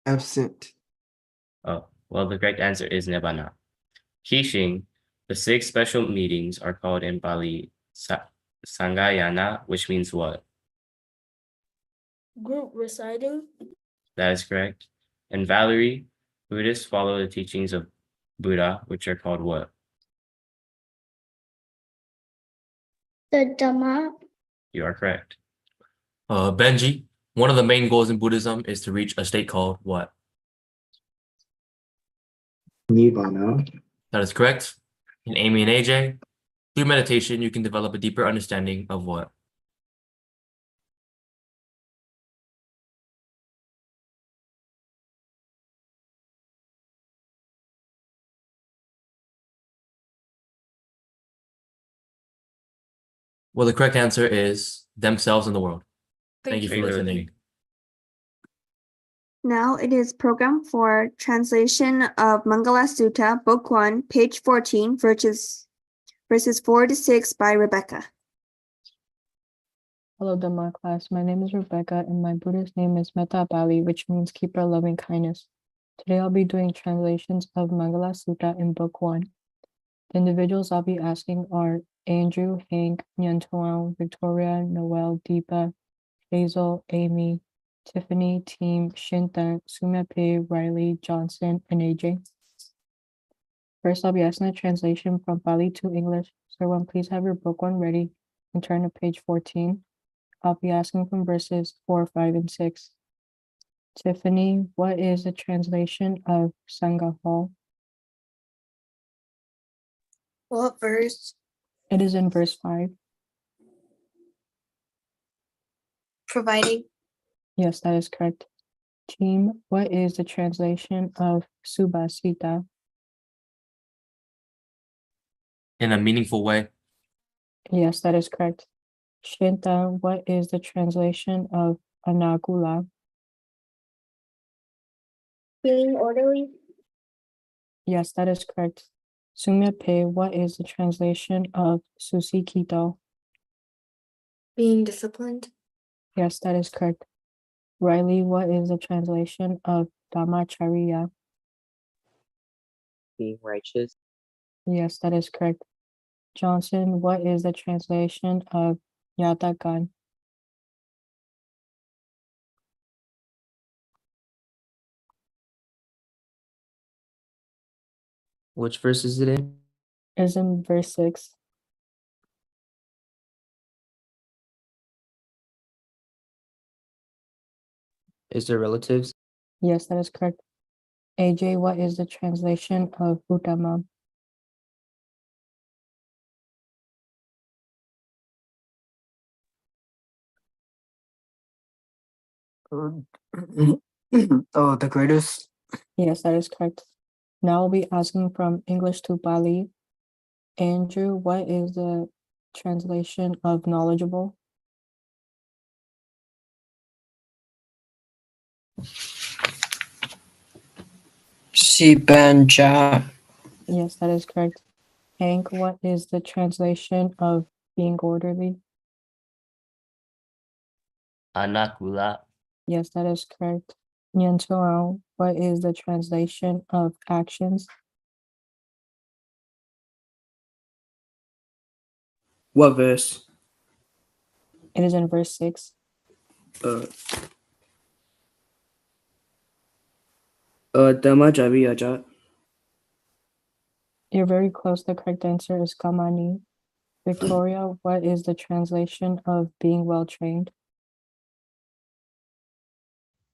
[SPEAKER 16] Absent.
[SPEAKER 13] Oh, well, the correct answer is Nibbana. Kishing, the 6 special meetings are called in Pali Sanggayana, which means what?
[SPEAKER 17] Group reciting.
[SPEAKER 13] That is correct. And Valerie, Buddhists follow the teachings of Buddha, which are called what?
[SPEAKER 6] The Dhamma.
[SPEAKER 13] You are correct. Benji, one of the main goals in Buddhism is to reach a state called what?
[SPEAKER 12] Nibbana.
[SPEAKER 13] That is correct. And Amy and AJ, through meditation, you can develop a deeper understanding of what? Well, the correct answer is themselves in the world. Thank you for listening.
[SPEAKER 4] Now it is program for translation of Mangala Sutta, Book 1, page 14, verses 4 to 6 by Rebecca.
[SPEAKER 19] Hello, Dhamma class. My name is Rebecca, and my Buddhist name is Metta Bali, which means keeper of loving kindness. Today I'll be doing translations of Mangala Sutta in Book 1. The individuals I'll be asking are Andrew, Hank, Nyantoang, Victoria, Noel, Deepa, Hazel, Amy, Tiffany, Team, Shinta, Sumepe, Riley, Johnson, and AJ. First, I'll be asking a translation from Pali to English. So everyone, please have your Book 1 ready and turn to page 14. I'll be asking from verses 4, 5, and 6. Tiffany, what is the translation of Sangha Hall?
[SPEAKER 10] What verse?
[SPEAKER 4] It is in verse 5.
[SPEAKER 10] Providing.
[SPEAKER 4] Yes, that is correct. Team, what is the translation of Subhasita?
[SPEAKER 13] In a meaningful way.
[SPEAKER 4] Yes, that is correct. Shinta, what is the translation of Anagula?
[SPEAKER 6] Being orderly.
[SPEAKER 4] Yes, that is correct. Sumyape, what is the translation of Susikito?
[SPEAKER 10] Being disciplined.
[SPEAKER 4] Yes, that is correct. Riley, what is the translation of Dhammacharya?
[SPEAKER 5] Being righteous.
[SPEAKER 4] Yes, that is correct. Johnson, what is the translation of Yatagan?
[SPEAKER 5] Which verse is it in?
[SPEAKER 4] Is in verse 6.
[SPEAKER 5] Is there relatives?
[SPEAKER 4] Yes, that is correct. AJ, what is the translation of Uttama?
[SPEAKER 16] Oh, the greatest.
[SPEAKER 4] Yes, that is correct. Now we'll be asking from English to Pali. Andrew, what is the translation of knowledgeable?
[SPEAKER 16] Sibanja.
[SPEAKER 4] Yes, that is correct. Hank, what is the translation of being orderly?
[SPEAKER 13] Anakula.
[SPEAKER 4] Yes, that is correct. Nyantoao, what is the translation of actions?
[SPEAKER 16] What verse?
[SPEAKER 4] It is in verse 6.
[SPEAKER 16] Dhamma Javi Aja.
[SPEAKER 4] You're very close. The correct answer is Kamani. Victoria, what is the translation of being well trained?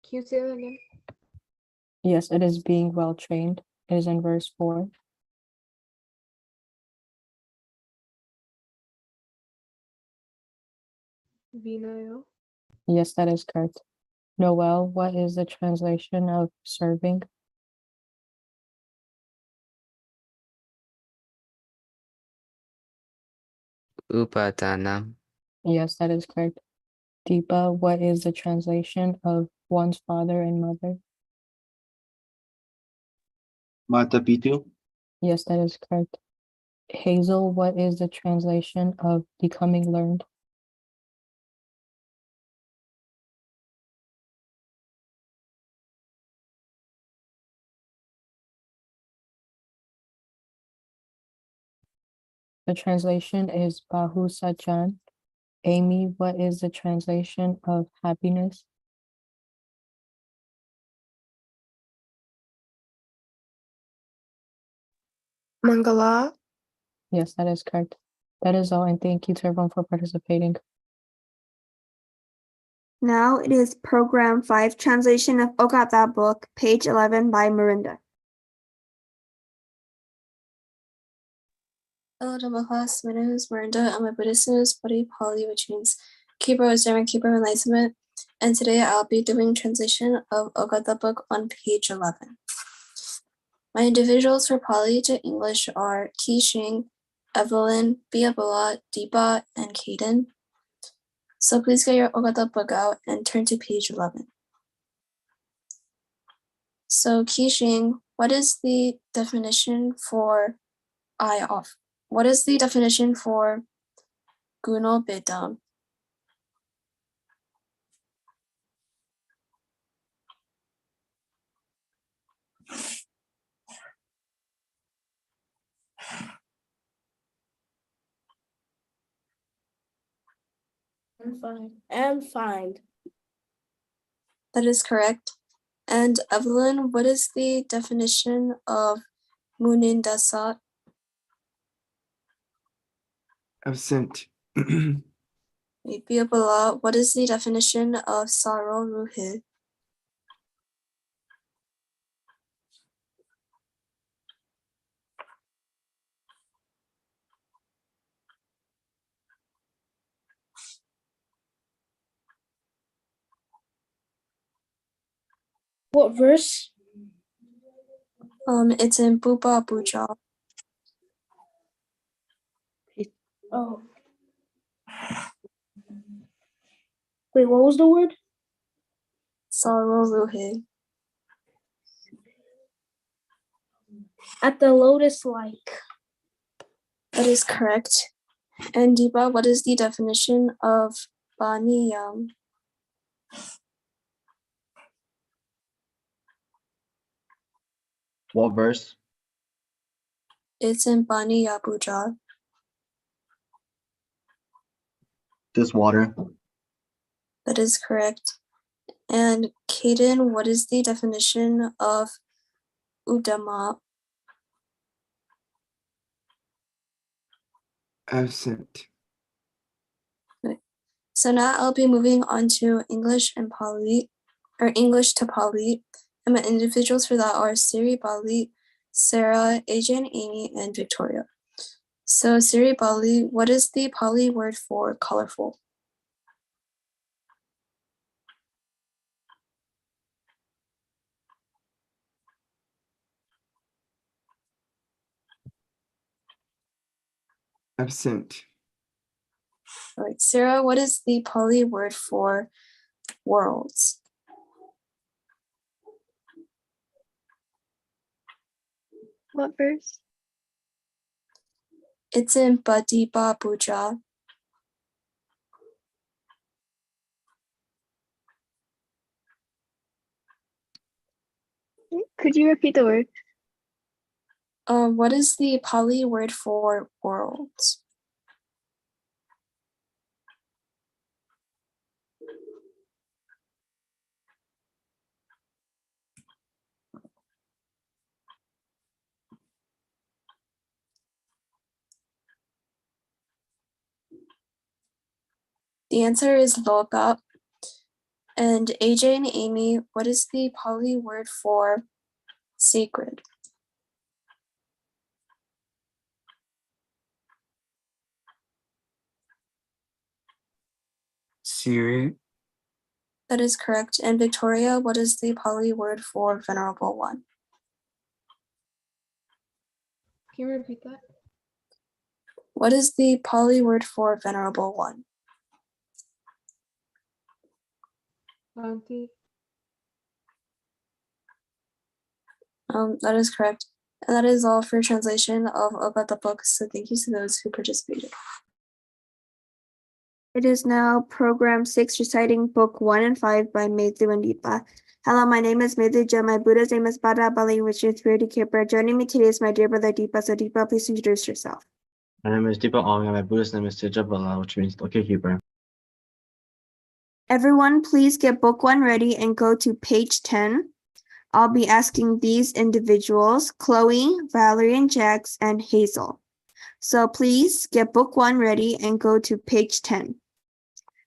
[SPEAKER 11] Can you say that again?
[SPEAKER 4] Yes, it is being well trained. It is in verse 4.
[SPEAKER 11] Vinayo.
[SPEAKER 4] Yes, that is correct. Noel, what is the translation of serving?
[SPEAKER 5] Upadana.
[SPEAKER 4] Yes, that is correct. Deepa, what is the translation of one's father and mother?
[SPEAKER 12] Mata Pitu.
[SPEAKER 19] Yes, that is correct. Hazel, what is the translation of becoming learned? The translation is Bahu Sajan. Amy, what is the translation of happiness?
[SPEAKER 9] Mangala.
[SPEAKER 19] Yes, that is correct. That is all, and thank you to everyone for participating.
[SPEAKER 4] Now it is Program 5, Translation of Ogata Book, page 11 by Mirinda.
[SPEAKER 10] Hello, Dhamma class. My name is Miranda, and my Buddhist name is Pali Pali, which means keeper of wisdom and keeper of enlightenment. And today I'll be doing translation of Ogata book on page 11. My individuals for Pali to English are Kishing, Evelyn, Biabala, Deepa, and Kaden. So please get your Ogata book out and turn to page 11. So Kishing, what is the definition for I off? What is the definition for Guno Bedam?
[SPEAKER 6] And find.
[SPEAKER 10] That is correct. And Evelyn, what is the definition of Munindasat?
[SPEAKER 16] Absent.
[SPEAKER 10] Biabala, what is the definition of Saro Ruhid?
[SPEAKER 17] What verse?
[SPEAKER 10] It's in Bupa Buja.
[SPEAKER 17] Oh. Wait, what was the word?
[SPEAKER 10] Saro Ruhid.
[SPEAKER 17] At the lotus like.
[SPEAKER 10] That is correct. And Deepa, what is the definition of Baniyam?
[SPEAKER 12] What verse?
[SPEAKER 10] It's in Baniya Buja.
[SPEAKER 12] This water.
[SPEAKER 10] That is correct. And Kaden, what is the definition of Udama?
[SPEAKER 16] Absent.
[SPEAKER 10] So now I'll be moving on to English and Pali, or English to Pali. And my individuals for that are Siri Bali, Sarah, AJ and Amy, and Victoria. So Siri Bali, what is the Pali word for colorful?
[SPEAKER 16] Absent.
[SPEAKER 10] All right, Sarah, what is the Pali word for worlds?
[SPEAKER 8] What verse?
[SPEAKER 10] It's in Badiba Buja.
[SPEAKER 8] Could you repeat the word?
[SPEAKER 10] What is the Pali word for worlds? The answer is Loka. And AJ and Amy, what is the Pali word for sacred?
[SPEAKER 16] Siri.
[SPEAKER 10] That is correct. And Victoria, what is the Pali word for venerable one?
[SPEAKER 11] Can you repeat that?
[SPEAKER 10] What is the Pali word for venerable one?
[SPEAKER 11] Auntie.
[SPEAKER 10] That is correct. And that is all for translation of about the book. So thank you to those who participated.
[SPEAKER 4] It is now program 6, reciting book 1 and 5 by Matthew and Deepa. Hello, my name is Matthew. My Buddha's name is Bada Bali, which is Spirit Keeper. Joining me today is my dear brother Deepa. So Deepa, please introduce yourself.
[SPEAKER 12] My name is Deepa Ong, and my Buddhist name is Tejabala, which means Lucky Keeper.
[SPEAKER 4] Everyone, please get book 1 ready and go to page 10. I'll be asking these individuals, Chloe, Valerie, and Jax, and Hazel. So please get book 1 ready and go to page 10.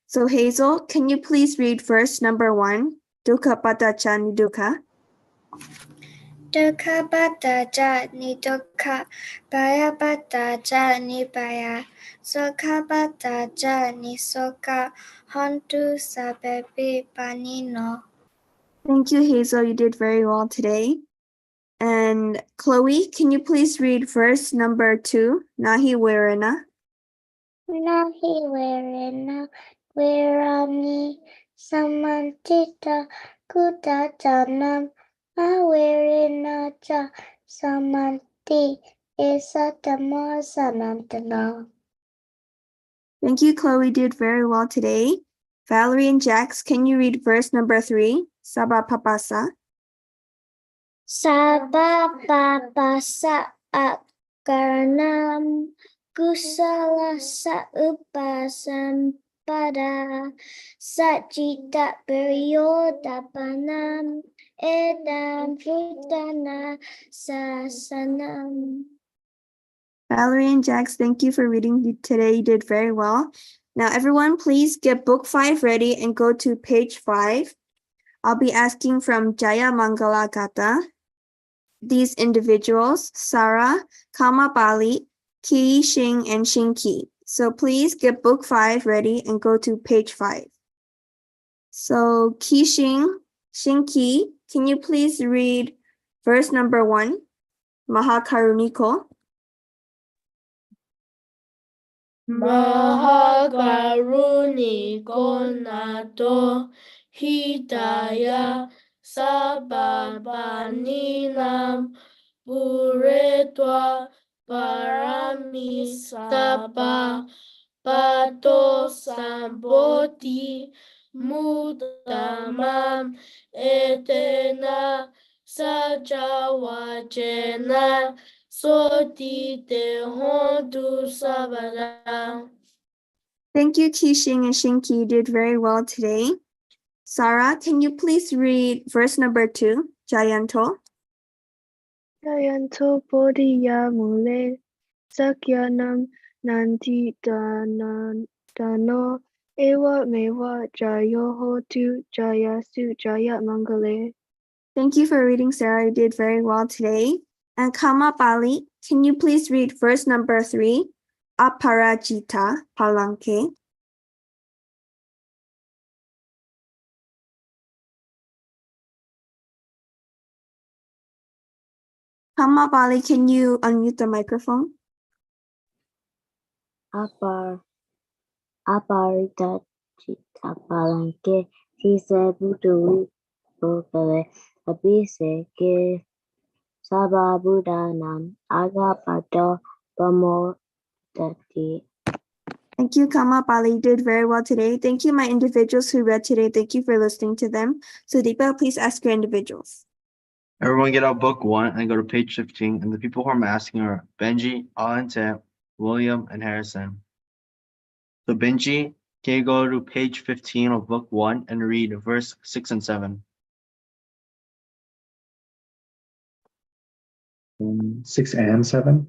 [SPEAKER 4] So Hazel, can you please read verse number 1? Dukkha patacha nidukkha.
[SPEAKER 2] Dukkha patacha nidukkha, baya patacha nibaya, sukha patacha nisukha, hontu sabebi panino.
[SPEAKER 4] Thank you, Hazel. You did very well today. And Chloe, can you please read verse number 2? Nahi werena.
[SPEAKER 2] Nahi verena verani samantita kudajanam averena cha samanti esatamo sanantana.
[SPEAKER 4] Thank you, Chloe. Did very well today. Valerie and Jax, can you read verse number 3? Sabha papasa.
[SPEAKER 2] Sabha papasa akaranam kusala sa upasan pada sajita periodapanam edam frutana sasanam.
[SPEAKER 4] Valerie and Jax, thank you for reading today. You did very well. Now, everyone, please get book 5 ready and go to page 5. I'll be asking from Jaya Mangala Gata. These individuals, Sarah, Kamabali, Ki, Shing, and Shinki. So please get book 5 ready and go to page 5. So Ki Shing, Shinki, can you please read verse number 1? Mahakaruniko.
[SPEAKER 17] Mahakaruniko nato hidaya sababaninam puretwa paramisaba pato samboti mudamam etena sajawajena soti te hontu sabada.
[SPEAKER 4] Thank you, Qixing and Shinki. You did very well today. Sarah, can you please read verse number 2, Jayanto?
[SPEAKER 8] Jayanto bodhiya mule sakyanam nanti dano ewa mewa jayohotu jayasu jaya mangale.
[SPEAKER 4] Thank you for reading, Sarah. You did very well today. And Kama Bali, can you please read verse number 3, Aparajita Palanke? Kama Bali, can you unmute the microphone?
[SPEAKER 20] Aparita Chita Palanque, si se butu bokale, abise ke sababudanam agapato pamo dati.
[SPEAKER 4] Thank you, Kama Bali. You did very well today. Thank you, my individuals who read today. Thank you for listening to them. So Deepa, please ask your individuals.
[SPEAKER 12] Everyone get out book 1 and go to page 15. And the people who I'm asking are Benji, Alante, William, and Harrison. So Benji, can you go to page 15 of book 1 and read verse 6 and 7?
[SPEAKER 21] 6 and 7?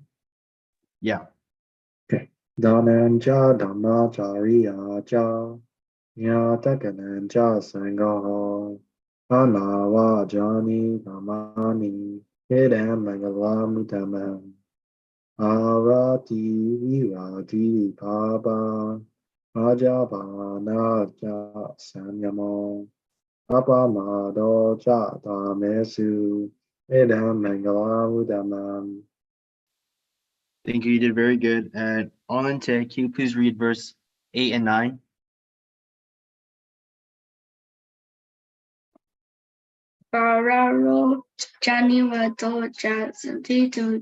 [SPEAKER 12] Yeah.
[SPEAKER 21] Okay. Dhananja Dhammacariya cha Nyatakananja Sangaha Anava Jani Dhamani Hidam Mangalamidamam Arati Virati Paba Ajabana Ja Sanyamo Apamado Ja Dhamesu Hidam Mangalamidamam.
[SPEAKER 12] Thank you. You did very good. And Alante, can you please read verse 8 and 9?
[SPEAKER 6] Pararo Janiwa Doja Santitu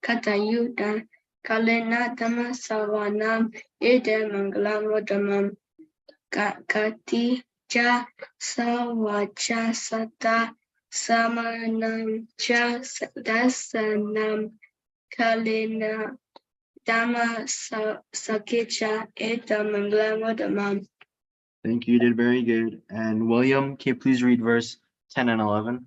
[SPEAKER 6] Katayuda Kalena Dhamma Savanam Ede Mangalamodamam Kati Ja Sawacha Sata Samanam Ja Dasanam Kalena Dhamma Sakicha Eda Mangalamodamam.
[SPEAKER 12] Thank you. You did very good. And William, can you please read verse 10 and 11?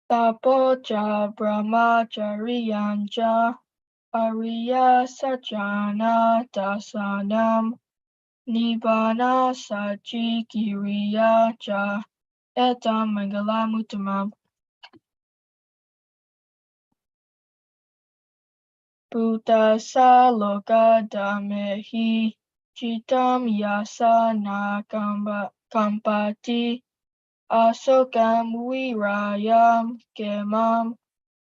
[SPEAKER 1] Tapoja Brahmachariyanja Ariya Sajana Dasanam Nibbana Saji Giriyaja Etam Mangalamutamam Buddhasa Logadhamehi Chitam Yasana Kampati Asokam Virayam Gemam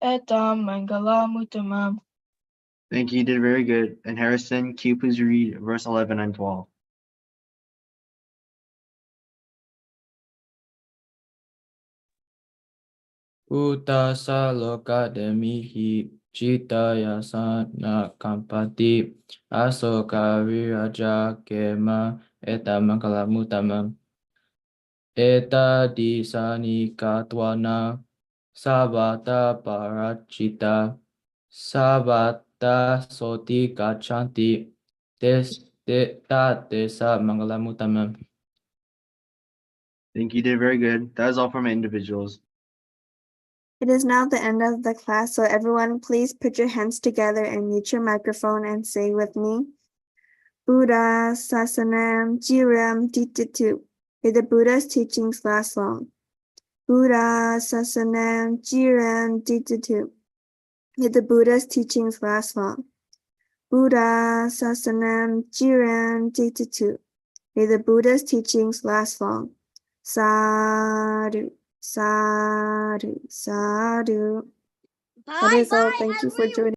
[SPEAKER 1] Etam Mangalamutamam.
[SPEAKER 12] Thank you. You did very good. And Harrison, can you please read verse 11 and 12?
[SPEAKER 22] Utasa Lokademihi Chitaya Sana Kampati Asoka Viraja Kema Eta Mangalamutamam Eta Disani Katwana Sabata Parachita Sabata Soti Gachanti Desa Mangalamutamam.
[SPEAKER 12] Thank you. You did very good. That is all from individuals.
[SPEAKER 4] It is now the end of the class, so everyone please put your hands together and mute your microphone and say with me, Buddha Sasanam Jiram Tititu. May the Buddha's teachings last long. Buddha Sasanam Jiram Tititu. May the Buddha's teachings last long. Buddha Sasanam Jiram Tititu. May the Buddha's teachings last long. Sadhu. Sadhu, sadhu. That is all. Thank you for joining.